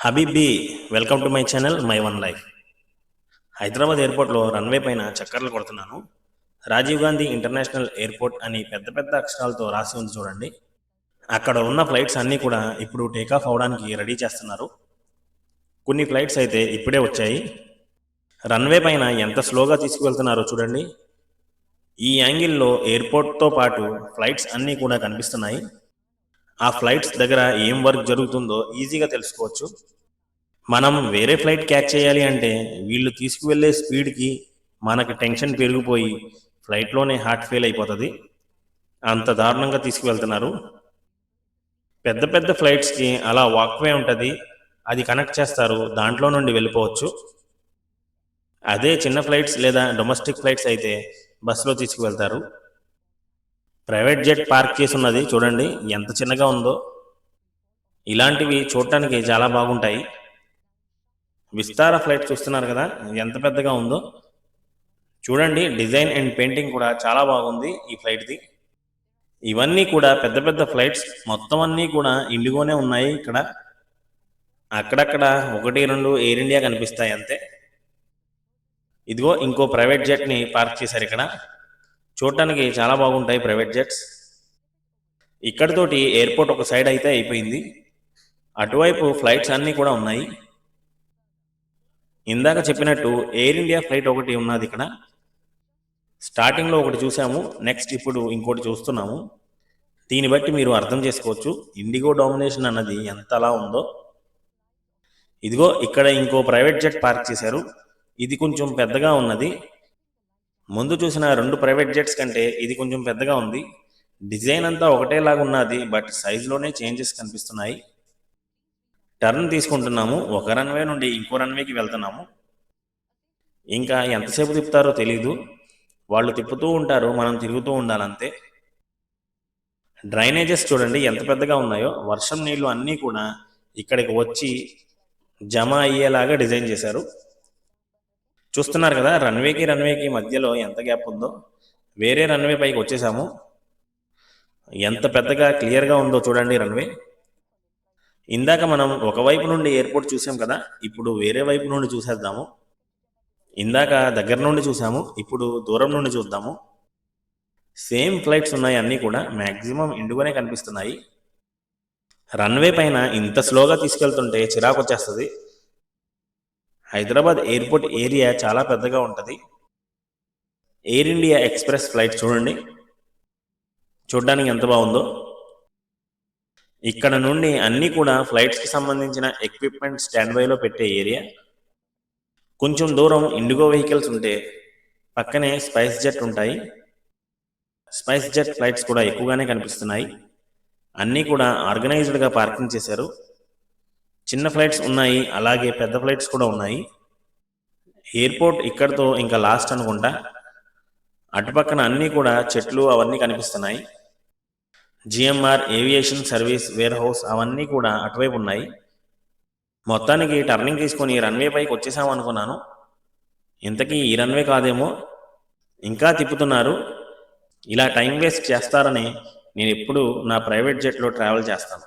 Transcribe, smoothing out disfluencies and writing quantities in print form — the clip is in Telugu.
Habibi welcome to my channel my one life. Hyderabad ఎయిర్పోర్ట్లో రన్వే పైన చక్కర్లు కొడుతున్నాను. రాజీవ్ గాంధీ ఇంటర్నేషనల్ ఎయిర్పోర్ట్ అని పెద్ద పెద్ద అక్షరాలతో రాసి ఉంది చూడండి. అక్కడ ఉన్న ఫ్లైట్స్ అన్నీ కూడా ఇప్పుడు టేకాఫ్ అవడానికి రెడీ చేస్తున్నారు. కొన్ని ఫ్లైట్స్ అయితే ఇప్పుడే వచ్చాయి. రన్వే పైన ఎంత స్లోగా తీసుకువెళ్తున్నారో చూడండి. ఈ యాంగిల్లో ఎయిర్పోర్ట్తో పాటు ఫ్లైట్స్ అన్నీ కూడా కనిపిస్తున్నాయి. ఆ ఫ్లైట్స్ దగ్గర ఏం వర్క్ జరుగుతుందో ఈజీగా తెలుసుకోవచ్చు. మనం వేరే ఫ్లైట్ క్యాచ్ చేయాలి అంటే వీళ్ళు తీసుకువెళ్ళే స్పీడ్కి మనకి టెన్షన్ పెరిగిపోయి ఫ్లైట్లోనే హార్ట్ ఫెయిల్ అయిపోతుంది. అంత దారుణంగా తీసుకువెళ్తున్నారు. పెద్ద పెద్ద ఫ్లైట్స్కి అలా వాక్వే ఉంటుంది, అది కనెక్ట్ చేస్తారు, దాంట్లో నుండి వెళ్ళిపోవచ్చు. అదే చిన్న ఫ్లైట్స్ లేదా డొమెస్టిక్ ఫ్లైట్స్ అయితే బస్సులో తీసుకువెళ్తారు. ప్రైవేట్ జెట్ పార్క్ చేసి ఉన్నది చూడండి, ఎంత చిన్నగా ఉందో. ఇలాంటివి చూడటానికి చాలా బాగుంటాయి. విస్తార ఫ్లైట్ చూస్తున్నారు కదా, ఎంత పెద్దగా ఉందో చూడండి. డిజైన్ అండ్ పెయింటింగ్ కూడా చాలా బాగుంది ఈ ఫ్లైట్ది. ఇవన్నీ కూడా పెద్ద పెద్ద ఫ్లైట్స్, మొత్తం అన్నీ కూడా ఇండిగోనే ఉన్నాయి. ఇక్కడ అక్కడక్కడ 1-2 ఎయిర్ ఇండియా కనిపిస్తాయి అంతే. ఇదిగో ఇంకో ప్రైవేట్ జెట్ని పార్క్ చేశారు ఇక్కడ. చూడటానికి చాలా బాగుంటాయి ప్రైవేట్ జెట్స్. ఇక్కడితోటి ఎయిర్పోర్ట్ ఒక సైడ్ అయితే అయిపోయింది. అటువైపు ఫ్లైట్స్ అన్నీ కూడా ఉన్నాయి. ఇందాక చెప్పినట్టు ఎయిర్ ఇండియా ఫ్లైట్ ఒకటి ఉన్నది ఇక్కడ. స్టార్టింగ్లో ఒకటి చూసాము, నెక్స్ట్ ఇప్పుడు ఇంకోటి చూస్తున్నాము. దీన్ని బట్టి మీరు అర్థం చేసుకోవచ్చు ఇండిగో డామినేషన్ అన్నది ఎంతలా ఉందో. ఇదిగో ఇక్కడ ఇంకో ప్రైవేట్ జెట్ పార్క్ చేశారు. ఇది కొంచెం పెద్దగా ఉన్నది. ముందు చూసిన 2 ప్రైవేట్ జెట్స్ కంటే ఇది కొంచెం పెద్దగా ఉంది. డిజైన్ అంతా ఒకటేలాగా ఉన్నది, బట్ సైజులోనే చేంజెస్ కనిపిస్తున్నాయి. టర్న్ తీసుకుంటున్నాము, ఒక రన్వే నుండి ఇంకో రన్వేకి వెళ్తున్నాము. ఇంకా ఎంతసేపు తిప్పుతారో తెలీదు. వాళ్ళు తిప్పుతూ ఉంటారు, మనం తిరుగుతూ ఉండాలంతే. డ్రైనేజెస్ చూడండి ఎంత పెద్దగా ఉన్నాయో. వర్షం నీళ్లు అన్నీ కూడా ఇక్కడికి వచ్చి జమ అయ్యేలాగా డిజైన్ చేశారు. చూస్తున్నారు కదా, రన్వేకి మధ్యలో ఎంత గ్యాప్ ఉందో. వేరే రన్వే పైకి వచ్చేసాము. ఎంత పెద్దగా క్లియర్గా ఉందో చూడండి రన్వే. ఇందాక మనం ఒకవైపు నుండి ఎయిర్పోర్ట్ చూసాం కదా, ఇప్పుడు వేరే వైపు నుండి చూసేద్దాము. ఇందాక దగ్గర నుండి చూసాము, ఇప్పుడు దూరం నుండి చూద్దాము. సేమ్ ఫ్లైట్స్ ఉన్నాయి, అన్నీ కూడా మ్యాక్సిమం ఇండిగోనే కనిపిస్తున్నాయి. రన్వే పైన ఇంత స్లోగా తీసుకెళ్తుంటే చిరాకు వచ్చేస్తుంది. హైదరాబాద్ ఎయిర్పోర్ట్ ఏరియా చాలా పెద్దగా ఉంటుంది. ఎయిర్ ఇండియా ఎక్స్ప్రెస్ ఫ్లైట్ చూడండి, చూడడానికి ఎంత బాగుందో. ఇక్కడ నుండి అన్నీ కూడా ఫ్లైట్స్కి సంబంధించిన ఎక్విప్మెంట్ స్టాండ్ బైలో పెట్టే ఏరియా. కొంచెం దూరం ఇండిగో వెహికల్స్ ఉంటే పక్కనే స్పైస్ జెట్ ఉంటాయి. స్పైస్ జెట్ ఫ్లైట్స్ కూడా ఎక్కువగానే కనిపిస్తున్నాయి. అన్నీ కూడా ఆర్గనైజ్డ్గా పార్కింగ్ చేశారు. చిన్న ఫ్లైట్స్ ఉన్నాయి, అలాగే పెద్ద ఫ్లైట్స్ కూడా ఉన్నాయి. ఎయిర్పోర్ట్ ఇక్కడితో ఇంకా లాస్ట్ అనుకుంటా. అటుపక్కన అన్నీ కూడా చెట్లు అవన్నీ కనిపిస్తున్నాయి. GMR aviation service warehouse అవన్నీ కూడా అటువైపు ఉన్నాయి. మొత్తానికి టర్నింగ్ తీసుకొని రన్వే పైకి వచ్చేసాము అనుకున్నాను. ఇంతకీ ఈ రన్వే కాదేమో, ఇంకా తిప్పుతున్నారు. ఇలా టైం వేస్ట్ చేస్తారని నేను ఎప్పుడు నా ప్రైవేట్ జెట్లో ట్రావెల్ చేస్తాను.